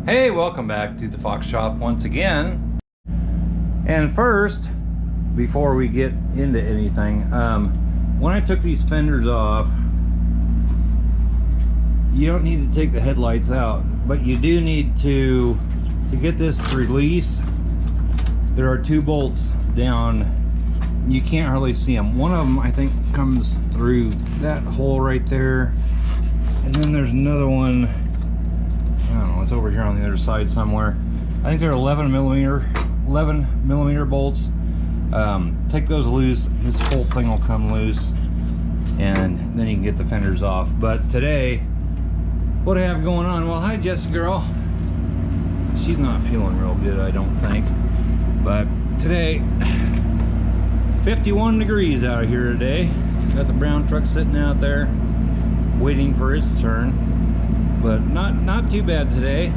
Hey, welcome back to the Fox Shop once again. And first, before we get into anything, when I took these fenders off, you don't need to take the headlights out, but you do need to get this to release. There are two bolts down. You can't hardly see them. One of them, I think, comes through that hole right there, and then there's another one, I don't know, it's over here on the other side somewhere. I think they're 11 millimeter bolts. Take those loose, this whole thing will come loose, and then you can get the fenders off. But today, what I have going on, well, hi Jessica girl. She's not feeling real good, I don't think. But today, 51 degrees out here today. Got the brown truck sitting out there waiting for its turn, but not too bad today.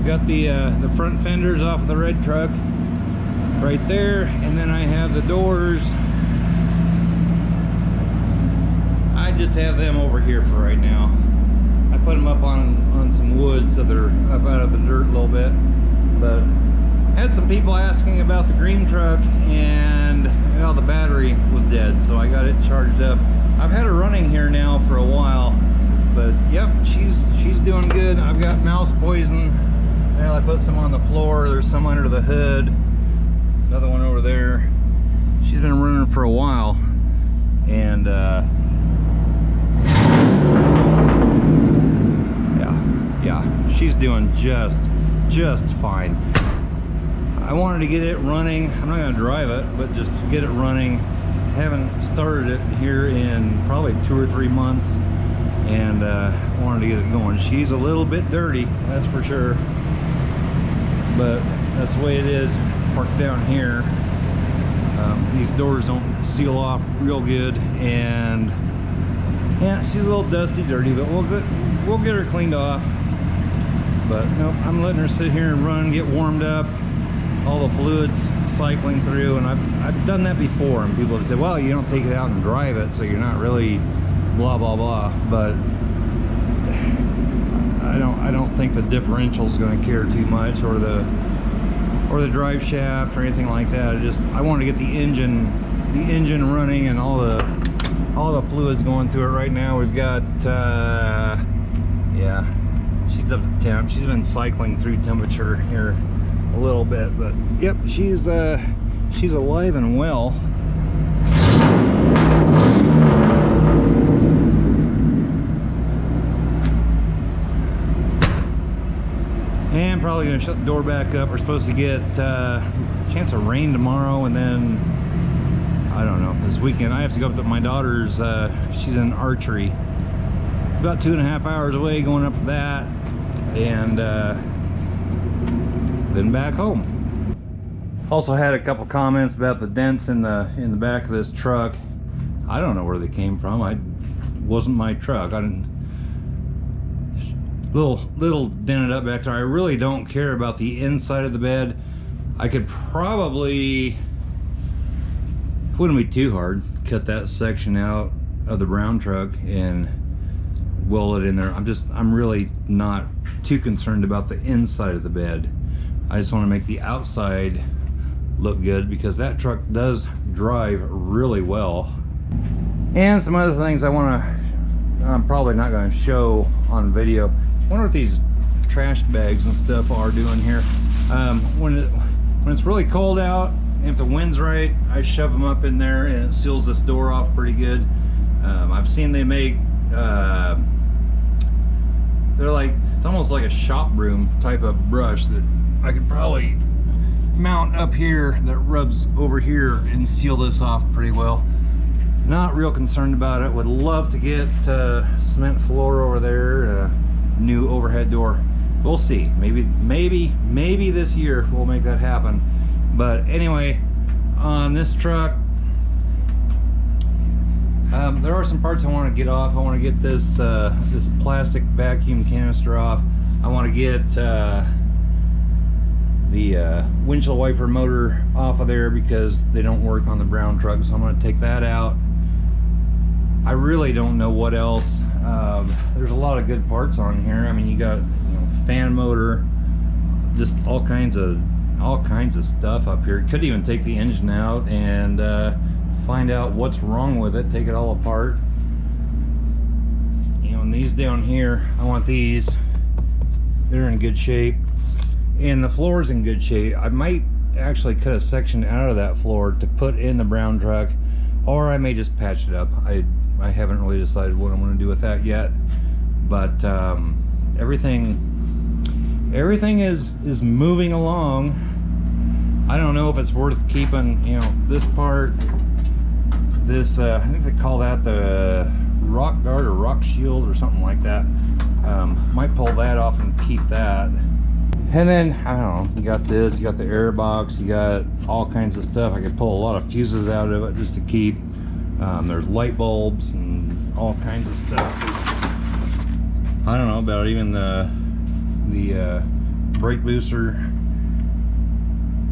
Got the front fenders off of the red truck right there, and then I have the doors. I just have them over here for right now. I put them up on some wood so they're up out of the dirt a little bit. But had some people asking about the green truck, and well, the battery was dead, so I got it charged up. I've had her running here now for a while, but yep, she's doing good. I've got mouse poison. Well, I put some on the floor. There's some under the hood. Another one over there. She's been running for a while, and yeah, she's doing just fine. I wanted to get it running. I'm not gonna drive it, but just get it running. Haven't started it here in probably 2 or 3 months, and wanted to get it going. She's a little bit dirty, that's for sure, but that's the way it is. Parked down here. These doors don't seal off real good, and yeah, she's a little dusty, dirty, but we'll get her cleaned off. But nope, I'm letting her sit here and run, get warmed up, all the fluids cycling through. And I've done that before, and people have said, well, you don't take it out and drive it, so you're not really blah blah blah. But I don't think the differential is going to care too much, or the drive shaft or anything like that. I want to get the engine running, and all the fluids going through it right now. We've got yeah, she's up to temp. She's been cycling through temperature here a little bit, but yep, she's alive and well. And probably gonna shut the door back up. We're supposed to get a chance of rain tomorrow, and then I don't know, this weekend I have to go up to my daughter's. She's in archery, about 2.5 hours away, going up to that, and then back home. Also had a couple comments about the dents in the back of this truck. I don't know where they came from. Wasn't my truck. I didn't. Little dented up back there. I really don't care about the inside of the bed. I could probably, wouldn't be too hard, cut that section out of the brown truck and weld it in there. I'm really not too concerned about the inside of the bed. I just want to make the outside look good, because that truck does drive really well. And some other things I'm probably not going to show on video. I wonder what these trash bags and stuff are doing here. When it's really cold out, and if the wind's right, I shove them up in there, and it seals this door off pretty good. I've seen they make they're like, it's almost like a shop broom type of brush that I could probably mount up here that rubs over here and seal this off pretty well. Not real concerned about it. Would love to get cement floor over there, new overhead door. We'll see. Maybe this year we'll make that happen. But anyway, on this truck, there are some parts I want to get off. I want to get this this plastic vacuum canister off. I want to get the windshield wiper motor off of there, because they don't work on the brown truck, so I'm going to take that out. I really don't know what else. There's a lot of good parts on here. I mean, you got, fan motor, just all kinds of stuff up here. Could even take the engine out and find out what's wrong with it, take it all apart. You know, and these down here, I want these, they're in good shape, and the floor's in good shape. I might actually cut a section out of that floor to put in the brown truck, or I may just patch it up. I haven't really decided what I'm going to do with that yet, but everything is moving along. I don't know if it's worth keeping, you know, this part, this I think they call that the rock guard or rock shield or something like that. Might pull that off and keep that. And then, I don't know, you got this, you got the air box, you got all kinds of stuff. I could pull a lot of fuses out of it just to keep. There's light bulbs and all kinds of stuff. I don't know about even the brake booster.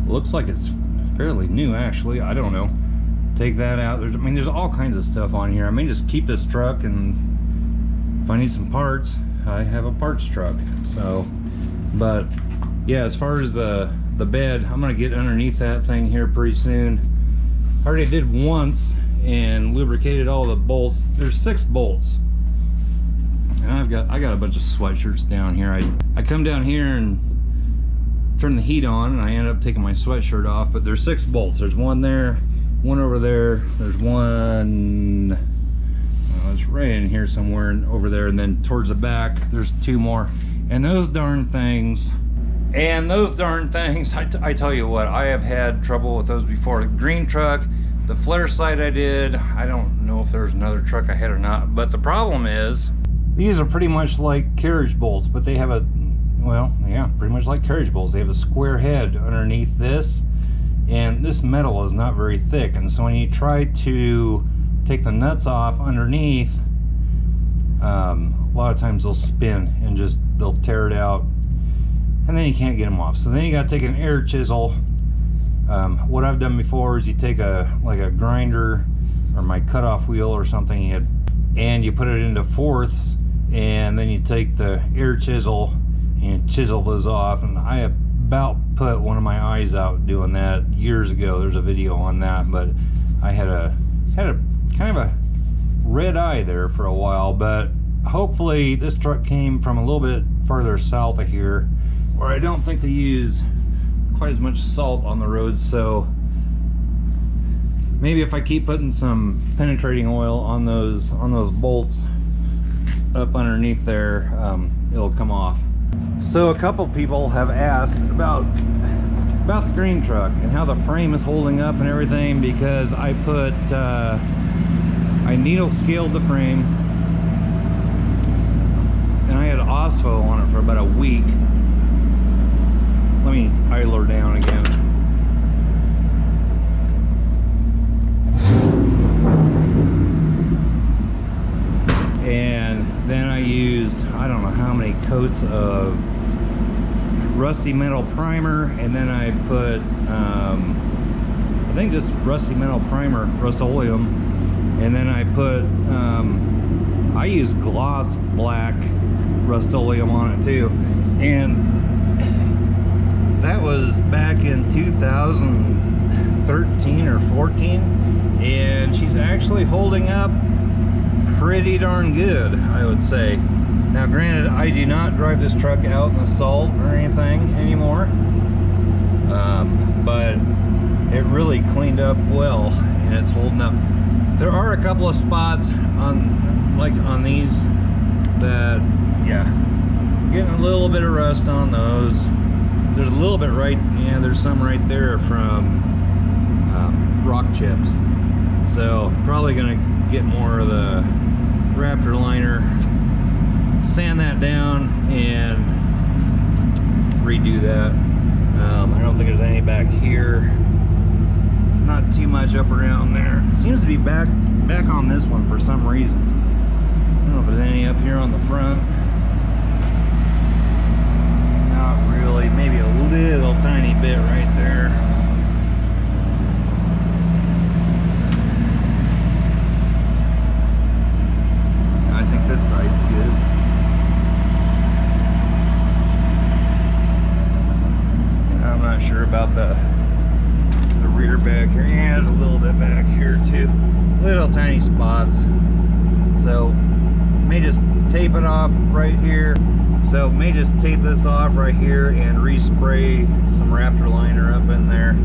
Looks like it's fairly new, actually. I don't know. Take that out. I mean, there's all kinds of stuff on here. I may just keep this truck, and if I need some parts, I have a parts truck. So, but yeah, as far as the bed, I'm gonna get underneath that thing here pretty soon. I already did once and lubricated all the bolts. There's 6 bolts, and I got a bunch of sweatshirts down here. I come down here and turn the heat on, and I end up taking my sweatshirt off. But there's 6 bolts. There's one there, one over there. There's one, well, it's right in here somewhere, and over there, and then towards the back there's 2 more. And those darn things, I tell you what, I have had trouble with those before. The green truck, the flare side I did, I don't know if there's another truck I had or not, but the problem is these are pretty much like carriage bolts, but they have a, well, yeah, pretty much like carriage bolts. They have a square head underneath this, and this metal is not very thick, and so when you try to take the nuts off underneath, a lot of times they'll spin and just they'll tear it out, and then you can't get them off. So then you got to take an air chisel. What I've done before is you take like a grinder or my cutoff wheel or something, and you put it into fourths, and then you take the air chisel and chisel those off. And I about put one of my eyes out doing that years ago. There's a video on that, but I had a kind of a red eye there for a while. But hopefully this truck came from a little bit further south of here, where I don't think they use quite as much salt on the roads. So maybe if I keep putting some penetrating oil on those bolts up underneath there, it'll come off. So a couple people have asked about the green truck and how the frame is holding up and everything, because I needle scaled the frame, and I had OSFO on it for about a week. Let me idle her down again. And then I used, I don't know how many coats of rusty metal primer, and then I put, I think just rusty metal primer, Rust-Oleum, and then I put, I used gloss black Rust-Oleum on it too. And that was back in 2013 or 14, and she's actually holding up pretty darn good, I would say. Now granted, I do not drive this truck out in the salt or anything anymore, but it really cleaned up well, and it's holding up. There are a couple of spots on, like on these, that, yeah, getting a little bit of rust on those. There's a little bit right, yeah, there's some right there from rock chips. So probably gonna get more of the Raptor liner, sand that down, and redo that. I don't think there's any back here. Not too much up around there. It seems to be back on this one for some reason. I don't know if there's any up here on the front. Not really, maybe a little tiny bit right there. I think this side's good. about the rear back here. Yeah, there's a little bit back here too. Little tiny spots. So may just tape it off right here. So may just tape this off right here and respray some Raptor liner up in there.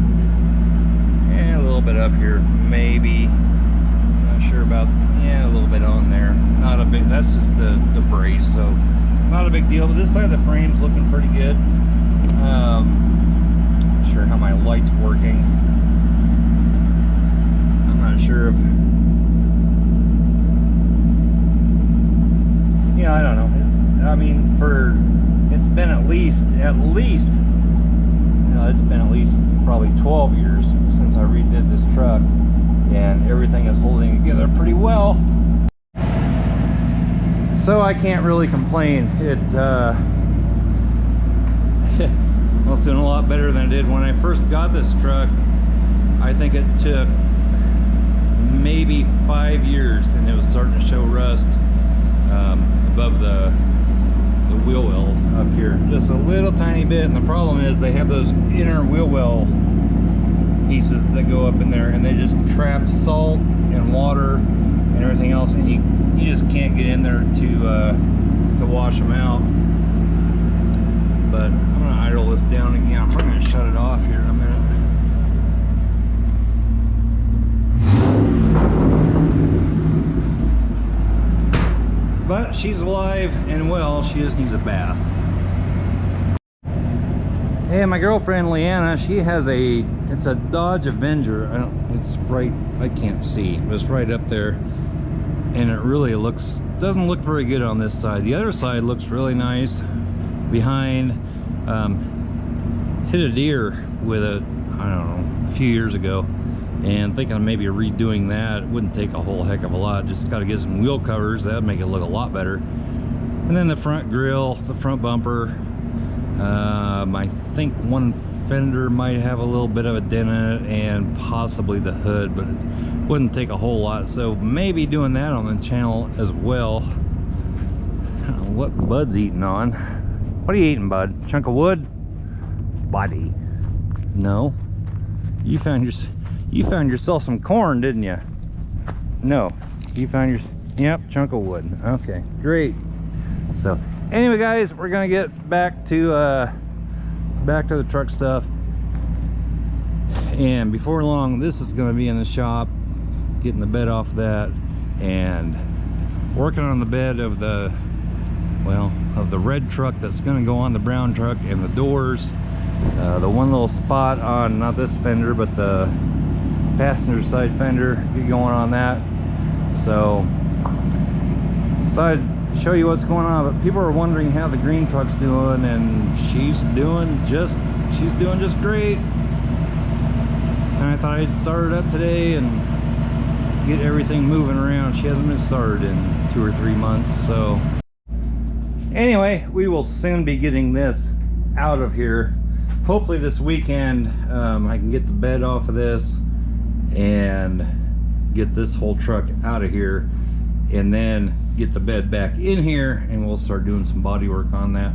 And a little bit up here, maybe. Not sure about, yeah, a little bit on there. Not a big, that's just the brace, so not a big deal. But this side of the frame's looking pretty good. Not sure how my light's working. I'm not sure if, yeah, I don't know. It's, I mean, it's been at least, it's been at least probably 12 years since I redid this truck, and everything is holding together pretty well. So I can't really complain. Well, it's doing a lot better than it did when I first got this truck. I think it took maybe 5 years, and it was starting to show rust above the wheel wells up here, just a little tiny bit. And the problem is they have those inner wheel well pieces that go up in there, and they just trap salt and water and everything else, and you just can't get in there to wash them out. But I'm gonna idle this down again. I'm probably gonna shut it off here in a minute. But she's alive and well. She just needs a bath. Hey, my girlfriend Leanna, she has it's a Dodge Avenger. It's right, I can't see, but it's right up there. And it really doesn't look very good on this side. The other side looks really nice. Behind, hit a deer with it, I don't know, a few years ago. And thinking of maybe redoing that. It wouldn't take a whole heck of a lot. Just got to get some wheel covers. That'd make it look a lot better. And then the front grille, the front bumper. I think one fender might have a little bit of a dent in it, and possibly the hood, but it wouldn't take a whole lot. So maybe doing that on the channel as well. I don't know what Bud's eating on. What are you eating, Bud? Chunk of wood? Buddy. No. You found yourself some corn, didn't you? No. You found yep, chunk of wood. Okay, great. So anyway, guys, we're gonna get back to the truck stuff, and before long this is gonna be in the shop, getting the bed off of that and working on the bed of the red truck that's gonna go on the brown truck, and the doors, the one little spot on, not this fender but the passenger side fender, get going on that. So decided to show you what's going on. But people are wondering how the green truck's doing, and she's doing just great. And I thought I'd start it up today and get everything moving around. She hasn't been started in 2 or 3 months. So anyway, we will soon be getting this out of here. Hopefully this weekend I can get the bed off of this and get this whole truck out of here, and then get the bed back in here, and we'll start doing some body work on that,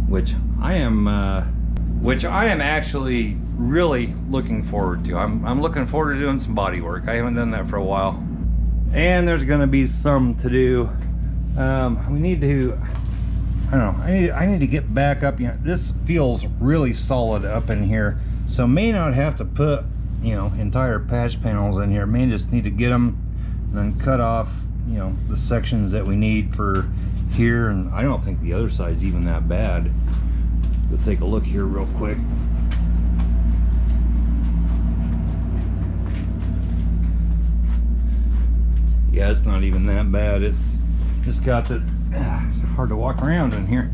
which I am actually really looking forward to. I'm looking forward to doing some body work. I haven't done that for a while, and there's going to be some to do. We need to, I don't know, I need to get back up. You know, this feels really solid up in here, so may not have to put, you know, entire patch panels in here. May just need to get them and then cut off, you know, the sections that we need for here. And I don't think the other side's even that bad. We'll take a look here real quick. Yeah, it's not even that bad. It's just got the it's hard to walk around in here.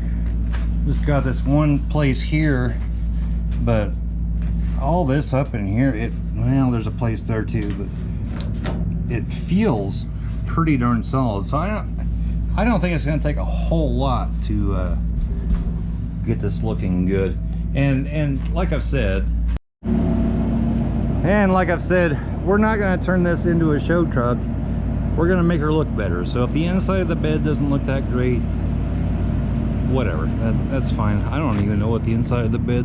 Just got this one place here, but all this up in here, well, there's a place there too, but it feels pretty darn solid. So I don't think it's going to take a whole lot to get this looking good. And like I've said, we're not going to turn this into a show truck. We're going to make her look better. So if the inside of the bed doesn't look that great, whatever, that's fine. I don't even know what the inside of the bed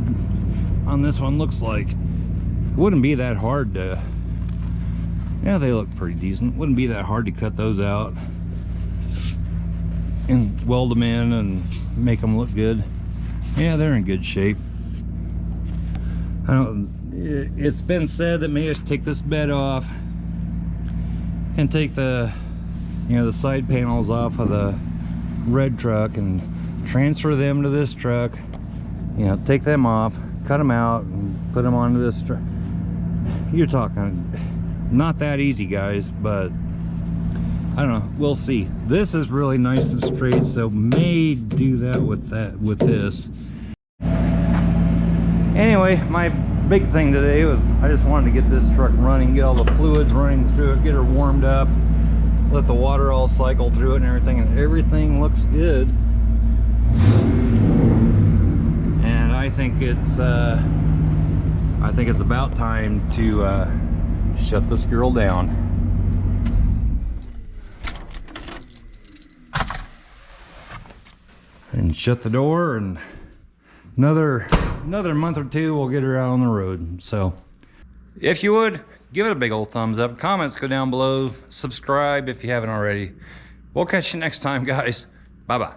on this one looks like. It wouldn't be that hard to, yeah, they look pretty decent. Wouldn't be that hard to cut those out and weld them in and make them look good. Yeah, they're in good shape. It's been said that maybe I should take this bed off and take the, you know, the side panels off of the red truck and transfer them to this truck. You know, take them off, cut them out, and put them onto this truck. You're talking not that easy, guys, but I don't know, we'll see. This is really nice and straight, so may do that with this. Anyway, my big thing today was I just wanted to get this truck running, get all the fluids running through it, get her warmed up, let the water all cycle through it and everything looks good. And I think it's about time to shut this girl down. And shut the door, and another month or two we'll get her out on the road. So if you would, give it a big old thumbs up, comments go down below, subscribe if you haven't already. We'll catch you next time, guys. Bye bye.